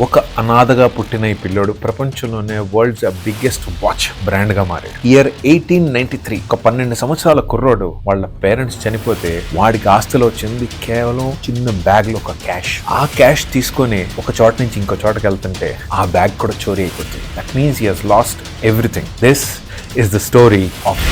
ఒక అనాథగా పుట్టిన ఈ పిల్లోడు ప్రపంచంలోనే వరల్డ్స్ బిగ్గెస్ట్ వాచ్ బ్రాండ్ గా మారాడు. ఇయర్ 1893 ఒక 12 సంవత్సరాల కుర్రోడు వాళ్ళ పేరెంట్స్ చనిపోతే వాడికి ఆస్తిలో వచ్చింది కేవలం చిన్న బ్యాగ్ లో ఒక క్యాష్. ఆ క్యాష్ తీసుకొని ఒక చోట నుంచి ఇంకో చోటకి వెళ్తుంటే ఆ బ్యాగ్ కూడా చోరీ అయిపోతుంది. That means he has lost everything. This is the story of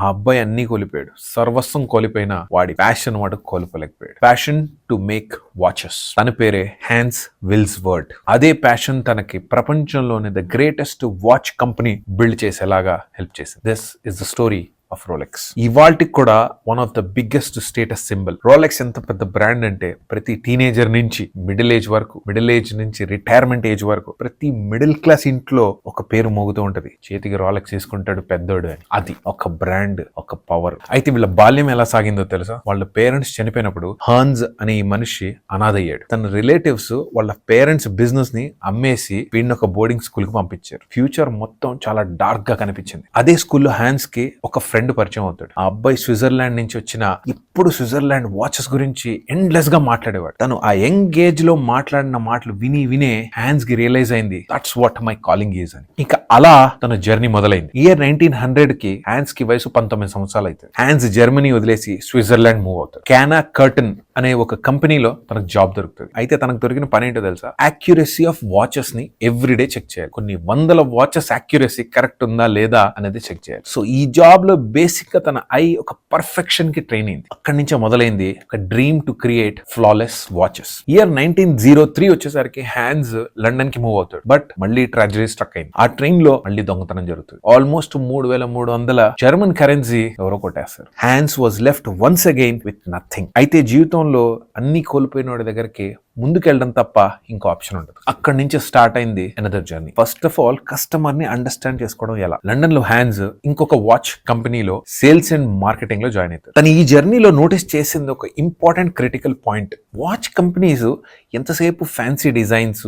ఆ అబ్బాయి అన్నీ కోల్పోయాడు, సర్వస్వం కోల్పోయినా వాడి ప్యాషన్ వాడు కోల్పోలేకపోయాడు. Passion to make watches. తన పేరే హ్యాన్స్ విల్స్వర్త్. అదే ప్యాషన్ తనకి ప్రపంచంలోనే the greatest watch company build చేసేలాగా హెల్ప్ చేసింది. This is the story of Rolex. ఇవాల్టికి కూడా one of the biggest status symbol. Rolex ఎంత పెద్ద బ్రాండ్ అంటే ప్రతి టీనేజర్ నుంచి మిడిల్ ఏజ్ వరకు, మిడిల్ ఏజ్ నుంచి రిటైర్మెంట్ ఏజ్ వరకు ప్రతి మిడిల్ క్లాస్ ఇంట్లో ఒక పేరు మోగుతూ ఉంటది. చేతికి రోలెక్స్ తీసుకుంటాడు పెద్దోడు అని. అది ఒక బ్రాండ్, ఒక పవర్. అయితే వీళ్ళ బాల్యం ఎలా సాగిందో తెలుసా? వాళ్ళ పేరెంట్స్ చనిపోయినప్పుడు హాన్స్ అనే ఈ మనిషి అనాథయ్యాడు. తన రిలేటివ్స్ వాళ్ళ పేరెంట్స్ బిజినెస్ ని అమ్మేసి వీడిని ఒక బోర్డింగ్ స్కూల్ కి పంపించారు. ఫ్యూచర్ మొత్తం చాలా డార్క్ గా కనిపించింది. అదే స్కూల్లో హ్యాన్స్ కి ఒక ఫ్రెండ్ పరిచయం అవుతాడు. ఆ అబ్బాయి స్విట్జర్లాండ్ నుంచి వచ్చిన, ఇప్పుడు స్విట్జర్లాండ్ వాచెస్ గురించి ఎండ్లెస్ గా మాట్లాడేవాడు. తను ఆ యంగ్ ఏజ్ లో మాట్లాడిన మాటలు వినే హ్యాన్స్ కి రియలైజ్ అయింది, that's what my calling is అని. ఇంకా అలా తన జర్నీ మొదలైంది. ఇయర్ 1900 కి హ్యాన్స్ కి వయసు 19 సంవత్సరాలు అవుతుంది. హ్యాన్స్ జర్మనీ వదిలేసి స్విట్జర్లాండ్ మూవ్ అవుతాడు. క్యానా కర్టన్ అనే ఒక కంపెనీలో తనకు జాబ్ దొరుకుతుంది. అయితే తనకు దొరికిన పని ఏంటో తెలుసా? యాక్యురసీ ఆఫ్ వాచెస్ ని ఎవ్రీడే చెక్ చేయాలి. కొన్ని వందల వాచెస్ యాక్యురసీ కరెక్ట్ ఉందా లేదా అనేది చెక్ చేయాలి. సో ఈ జాబ్ లో బేసిక్ గా తన ఐ ఒక పర్ఫెక్షన్ కి ట్రైన్ అయింది. అక్కడి నుంచే మొదలైంది ఒక dream to create flawless watches. Year 1903 వచ్చేసరికి హ్యాన్స్ లండన్ కి మూవ్ అవుతాడు. బట్ మళ్ళీ ట్రాజడీ స్ట్రక్ అయింది. ఆ ట్రైన్ లో మళ్ళీ దొంగతనం జరుగుతుంది. ఆల్మోస్ట్ 3300 జర్మన్ కరెన్సీ ఎవరో కొట్టేస్తారు. Hans was left once again with nothing. అయితే జీవితంలో అన్ని కోల్పోయిన వాడి దగ్గరికి ముందుకెళ్ళడం తప్ప ఇంకో ఆప్షన్ ఉండదు. అక్కడి నుంచి స్టార్ట్ అయింది another journey. First of all customer ని అండర్స్టాండ్ చేసుకోవడం ఎలా. లండన్ లో హ్యాన్స్ ఇంకొక వాచ్ కంపెనీలో సేల్స్ అండ్ మార్కెటింగ్ లో జాయిన్ అవుతారు. తను ఈ జర్నీలో నోటీస్ చేసింది ఒక important critical point. Watch companies ఎంతసేపు ఫ్యాన్సీ డిజైన్స్,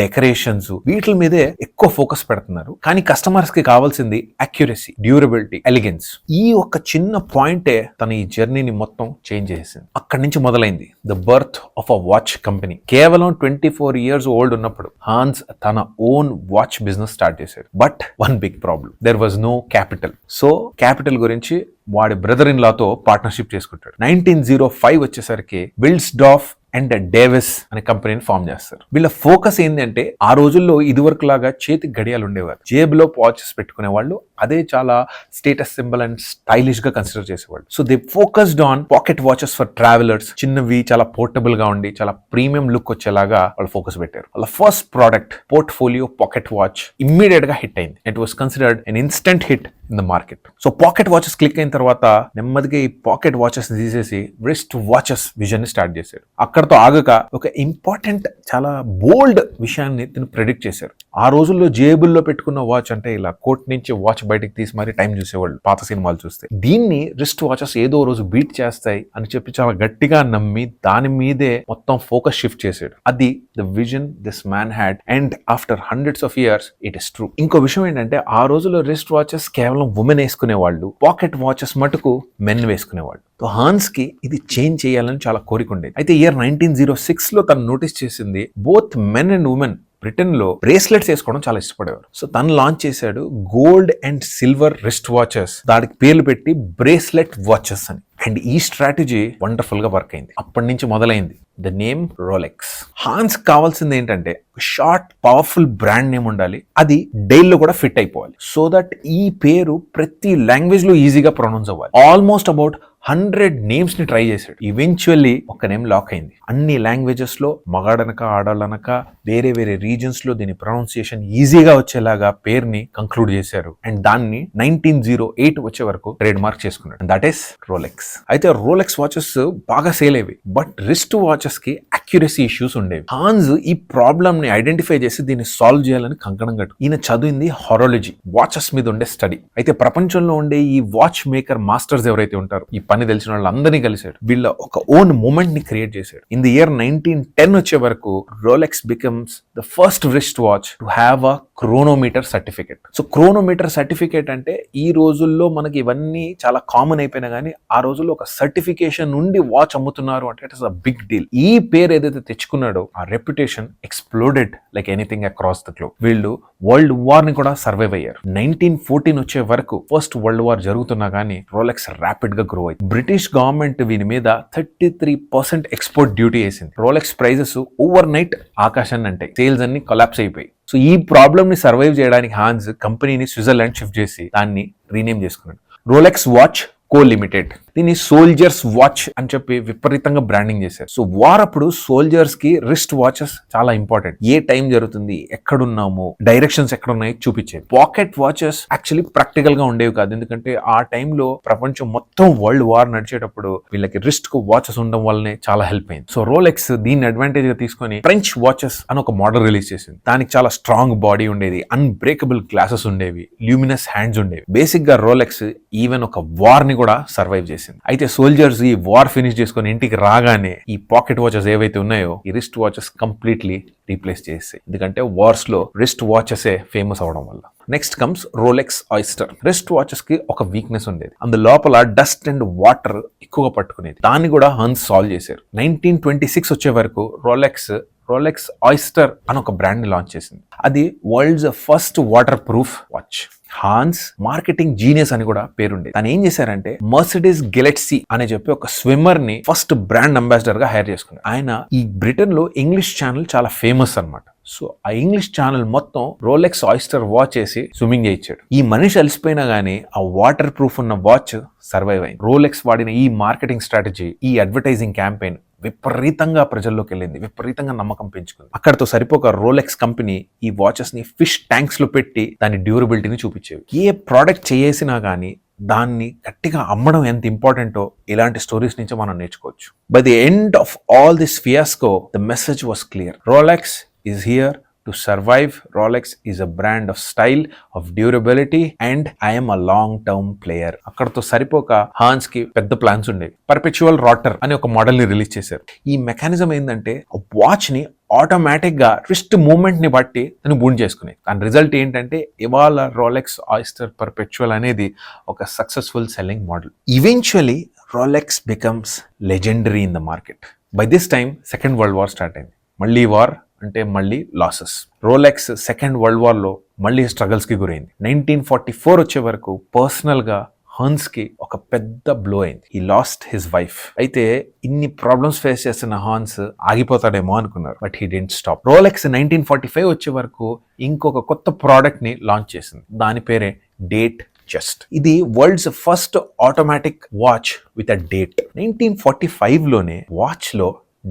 డెకరేషన్స్ వీటి మీదే ఎక్కువ ఫోకస్ పెడుతున్నారు. కానీ కస్టమర్స్ కి కావాల్సింది అక్యురసీ, డ్యూరబిలిటీ, ఎలిగెన్స్. ఈ ఒక చిన్న పాయింటే తన ఈ జర్నీని మొత్తం చేంజ్ చేసింది. అక్కడి నుంచి మొదలైంది the birth of a watch company. కేవలం 24 ఇయర్స్ ఓల్డ్ ఉన్నప్పుడు హాన్స్ తన ఓన్ వాచ్ బిజినెస్ స్టార్ట్ చేశాడు. But one big problem, there was no capital. So capital గురించి వాడి బ్రదర్ ఇన్ లాతో పార్ట్నర్షిప్ చేసుకుంటాడు. 1905 వచ్చేసరికి విల్స్డార్ఫ్ అండ్ డేవిస్ అనే కంపెనీని ఫామ్ చేస్తారు. వీళ్ళ ఫోకస్ ఏంటంటే, ఆ రోజుల్లో ఇదివరకు లాగా చేతికి గడియాలు ఉండేవారు, జేబులో వాచెస్ పెట్టుకునే వాళ్ళు. అదే చాలా స్టేటస్ సింబల్ అండ్ స్టైలిష్ గా కన్సిడర్ చేసేవాళ్ళు. So they focused on pocket watches for travellers. చిన్నవి, చాలా పోర్టబుల్ గా ఉండి చాలా ప్రీమియం లుక్ వచ్చేలాగా వాళ్ళు ఫోకస్ పెట్టారు. వాళ్ళ first product portfolio pocket watch immediate గా హిట్ అయింది. It was considered an instant hit in the market. So pocket watches click అయిన తర్వాత నెమ్మదిగా ఈ పాకెట్ వాచెస్ తీసేసి రిస్ట్ వాచెస్ విజన్ ని స్టార్ట్ చేశారు. అక్కడతో ఆగక ఒక ఇంపార్టెంట్, చాలా బోల్డ్ విషయాన్ని తిను ప్రెడిక్ట్ చేశారు. ఆ రోజుల్లో జేబుల్లో పెట్టుకున్న వాచ్ అంటే ఇలా కోట్ నుంచి వాచ్ బయటకు తీసి మరి టైం చూసేవాళ్ళు పాత సినిమాలు చూస్తే. దీన్ని రిస్ట్ వాచెస్ ఏదో రోజు బీట్ చేస్తాయి అని చెప్పి చాలా గట్టిగా నమ్మి దాని మీదే మొత్తం ఫోకస్ షిఫ్ట్ చేశాడు. అది the vision this man had, and after hundreds of years it is true. ఇంకో విషయం ఏంటంటే, ఆ రోజుల్లో రిస్ట్ వాచెస్ కేవలం ఉమెన్ వేసుకునేవాళ్ళు, పాకెట్ వాచెస్ మటుకు మెన్ వేసుకునేవాళ్ళు. సో హాన్స్ కి ఇది చేంజ్ చేయాలని చాలా కోరిక ఉండేది. అయితే ఇయర్ 1906 లో తను నోటీస్ చేసింది, both men and women Britain లో బ్రేస్లెట్స్ వేసుకోవడం చాలా ఇష్టపడేవారు. సో తను లాంచ్ చేశాడు gold and silver wrist watches. దానికి పేర్లు పెట్టి బ్రేస్లెట్ వాచెస్ అని. అండ్ ఈ స్ట్రాటజీ వండర్ఫుల్ గా వర్క్ అయింది. అప్పటి నుంచి మొదలైంది ద నేమ్ రోలెక్స్. హాన్స్ కావాల్సింది ఏంటంటే, షార్ట్ పవర్ఫుల్ బ్రాండ్ నేమ్ ఉండాలి, అది డైల్ లో కూడా ఫిట్ అయిపోవాలి. సో దట్ ఈ పేరు ప్రతి లాంగ్వేజ్ లో ఈజీగా ప్రొనౌన్స్ అవ్వాలి. ఆల్మోస్ట్ అబౌట్ 100 నేమ్స్ ని ట్రై చేశాడు. ఈవెన్చువల్లీ ఒక నేమ్ లాక్ అయింది. అన్ని లాంగ్వేజెస్ లో, మగాడనక ఆడాలనక వేరే వేరే రీజన్స్ లో దీని ప్రొనౌన్సియేషన్ ఈజీగా వచ్చేలాగా పేరుని కంక్లూడ్ చేశారు. అండ్ దాన్ని 1908 వచ్చే వరకు ట్రేడ్ మార్క్ చేసుకున్నాడు. That is Rolex. అయితే రోలెక్స్ వాచెస్ బాగా సేల్ అయ్యేవి, బట్ రిస్ట్ వాచెస్ కి అక్యురసీ ఇష్యూస్ ఉండేవి. హాన్స్ ఈ ప్రాబ్లమ్ ని ఐడెంటిఫై చేసి దీన్ని సాల్వ్ చేయాలని కంకణం కట్టు. ఈయన చదివింది హారాలజీ, వాచెస్ మీద ఉండే స్టడీ. అయితే ప్రపంచంలో ఉండే ఈ వాచ్ మేకర్ మాస్టర్స్ ఎవరైతే ఉంటారో, ఈ పని తెలిసిన వాళ్ళందరినీ కలిశాడు. వీళ్ళ ఒక ఓన్ మూమెంట్ ని క్రియేట్ చేశాడు. ఇన్ ది ఇయర్ 1910 వచ్చే వరకు Rolex becomes the first wrist watch to have a chronometer certificate. So chronometer certificate అంటే ఈ రోజుల్లో మనకి ఇవన్నీ చాలా కామన్ అయిపోయినా కానీ ఆ రోజుల్లో ఒక సర్టిఫికేషన్ నుండి వాచ్ అమ్ముతున్నారు అంటే it is a big deal. ఈ పేరు ఏదైతే తెచ్చుకున్నాడో ఆ reputation exploded like anything across the globe. వీళ్ళు వరల్డ్ వార్ ని కూడా సర్వైవ్ అయ్యారు. 1914 వచ్చే వరకు ఫస్ట్ వరల్డ్ వార్ జరుగుతున్నా కానీ రోలెక్స్ ర్యాపిడ్ గా గ్రో అయింది. బ్రిటిష్ గవర్నమెంట్ వీని మీద 33% ఎక్స్పోర్ట్ డ్యూటీ వేసింది. రోలెక్స్ ప్రైజెస్ ఓవర్ నైట్ ఆకాశాన్ని అంటే సేల్స్ అన్ని కొలాప్స్ అయిపోయి. సో ఈ ప్రాబ్లమ్ ని సర్వైవ్ చేయడానికి హాన్స్ కంపెనీని స్విట్జర్లాండ్ షిఫ్ట్ చేసి దాన్ని రీనేమ్ చేసుకున్నాడు. రోలెక్స్ వాచ్ కో లిమిటెడ్. దీన్ని సోల్జర్స్ వాచ్ అని చెప్పి విపరీతంగా బ్రాండింగ్ చేశారు. సో వార్ అప్పుడు సోల్జర్స్ కి రిస్ట్ వాచెస్ చాలా ఇంపార్టెంట్. ఏ టైం జరుగుతుంది, ఎక్కడున్నాము, డైరెక్షన్స్ ఎక్కడున్నాయి చూపించేది. పాకెట్ వాచెస్ యాక్చువల్లీ ప్రాక్టికల్ గా ఉండేవి కాదు. ఎందుకంటే ఆ టైంలో ప్రపంచం మొత్తం వరల్డ్ వార్ నడిచేటప్పుడు వీళ్ళకి రిస్ట్ కు వాచెస్ ఉండడం వల్లనే చాలా హెల్ప్ అయింది. సో రోలెక్స్ దీన్ని అడ్వాంటేజ్ గా తీసుకొని ఫ్రెంచ్ వాచెస్ అని ఒక మోడల్ రిలీజ్ చేసింది. దానికి చాలా స్ట్రాంగ్ బాడీ ఉండేది, అన్బ్రేకబుల్ గ్లాసెస్ ఉండేవి, ల్యూమినస్ హ్యాండ్స్ ఉండేవి. బేసిక్ గా రోలెక్స్ ఈవెన్ ఒక వార్ ని కూడా సర్వైవ్ చేసింది. అయితే సోల్జర్స్ ఈ వార్ ఫినిష్ చేసుకుని ఇంటికి రాగానే ఈ పాకెట్ వాచెస్ ఏవైతే ఉన్నాయో ఈ రిస్ట్ వాచెస్ కంప్లీట్లీ రీప్లేస్ చేస్తాయి. ఎందుకంటే వార్స్ లో రిస్ట్ వాచెస్ ఫేమస్ అవడం వల్ల. Next comes Rolex oyster. Wrist watches కి ఒక వీక్నెస్ ఉండేది, అందు లోపల డస్ట్ అండ్ వాటర్ ఎక్కువగా పట్టుకునేది. దాన్ని కూడా హన్స్ సాల్వ్ చేశారు. 1926 వచ్చే వరకు రోలెక్స్ ఆయిస్టర్ అని ఒక బ్రాండ్ ని లాంచ్ చేసింది. అది world's first waterproof watch. Hans marketing genius అని కూడా పేరుండేది. తను ఏం చేశారంటే మర్సిడీస్ గెలెట్సీ అని చెప్పి ఒక స్విమ్మర్ ని ఫస్ట్ బ్రాండ్ అంబాసిడర్ గా హైర్ చేసుకున్నారు. ఆయన ఈ బ్రిటన్ లో ఇంగ్లీష్ ఛానల్ చాలా ఫేమస్ అన్నమాట. సో ఆ ఇంగ్లీష్ ఛానల్ మొత్తం రోలెక్స్ ఆయిస్టర్ వాచ్ చేసి స్విమ్మింగ్ చేయించాడు. ఈ మనిషి అలసిపోయినా గానీ ఆ వాటర్ ప్రూఫ్ ఉన్న వాచ్ సర్వైవ్ అయింది. రోలెక్స్ వాడిన ఈ మార్కెటింగ్ స్ట్రాటజీ, ఈ అడ్వర్టైజింగ్ క్యాంపెయిన్ విపరీతంగా ప్రజల్లోకి వెళ్ళింది, విపరీతంగా నమ్మకం పెంచుకుంది. అక్కడతో సరిపోక రోలెక్స్ కంపెనీ ఈ వాచెస్ ని ఫిష్ ట్యాంక్స్ లో పెట్టి దాని డ్యూరబిలిటీని చూపించేవి. ఏ ప్రోడక్ట్ చేసినా గానీ దాన్ని గట్టిగా అమ్మడం ఎంత ఇంపార్టెంటో ఇలాంటి స్టోరీస్ నుంచి మనం నేర్చుకోవచ్చు. By the end of all this fiasco the message was clear. Rolex is here to survive. Rolex is a brand of style, of durability, and I am a long-term player. అక్కడతో సరిపోక Hans కి పెద్ద plans ఉండేవి. Perpetual రాటర్ అని ఒక model ని release చేశారు. ఈ మెకానిజం ఏంటంటే వాచ్ ని ఆటోమేటిక్ గా రిస్ట్ మూవ్మెంట్ ని బట్టి తను బూండ్ చేసుకునేది. దాని రిజల్ట్ ఏంటంటే ఇవాళ రోలెక్స్ ఆయిస్టర్ పర్పెచువల్ అనేది ఒక successful selling model. Eventually Rolex becomes legendary in the market. By this time second world war start అయింది. మళ్ళీ వార్ అంటే మళ్ళీ losses. Rolex second world war లో మళ్ళీ స్ట్రగల్స్ కి గురైంది. 1944 వచ్చే వరకు పర్సనల్ గా హన్స్ కి ఒక పెద్ద బ్లో అయింది. He lost his wife. అయితే ఇన్ని ప్రాబ్లమ్స్ ఫేస్ చేస్తున్న హాన్స్ ఆగిపోతాడేమో అనుకున్నారు, but he didn't stop. Rolex 1945 వచ్చే వరకు ఇంకొక కొత్త ప్రోడక్ట్ ని లాంచ్ చేసింది. దాని పేరే డేట్ జస్ట్. ఇది world's first automatic watch with a date. 1945 లోనే వాచ్ లో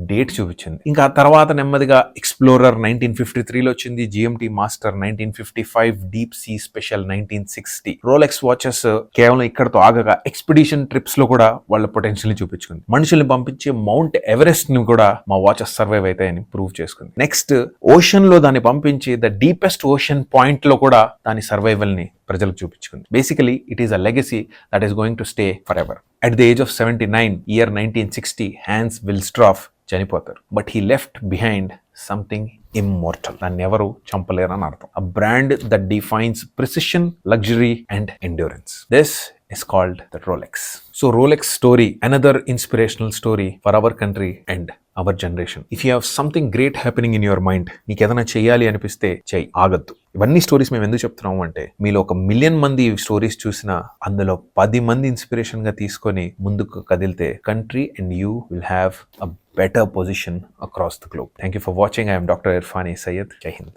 డేట్ చూపించింది. ఇంకా తర్వాత నెమ్మదిగా ఎక్స్ప్లోరర్ 1953లో వచ్చింది, GMT master 1955, deep sea special 1960. Rolex watches కేవలం ఇక్కడతో ఆగగా ఎక్స్పిడిషన్ ట్రిప్స్ లో కూడా వాళ్ళ పొటెన్షియల్ ని చూపించుకుంది. మనుషుల్ని పంపించి మౌంట్ ఎవరెస్ట్ ని కూడా మా వాచెస్ సర్వైవ్ అవుతాయని ప్రూవ్ చేసుకుంది. నెక్స్ట్ ఓషన్ లో దాన్ని పంపించి ద డీపెస్ట్ ఓషన్ పాయింట్ లో కూడా దాని సర్వైవల్ ని ప్రజలకు చూపించుకుంది. Basically it is a legacy that is going to stay forever. At the age of 79, year 1960, Hans Wilsdorf చనిపోతారు. But he left behind something immortal. దాన్ని ఎవరు చంపలేరు అని అర్థం. A brand that defines precision, luxury and endurance. This is called the Rolex. So Rolex story, another inspirational story for our country and our generation. If you have something great happening in your mind, నీకు ఏదైనా చేయాలి అనిపిస్తే చెయ్యి, ఆగద్దు. ఇవన్నీ stories మేము ఎందుకు చెప్తున్నాము అంటే మీలో 1,000,000 మంది స్టోరీస్ చూసినా అందులో 10 మంది ఇన్స్పిరేషన్ గా తీసుకొని ముందుకు కదిలితే country and you will have a better position across the globe. Thank you for watching. I am Dr. Irfani Syed. Jai Hind.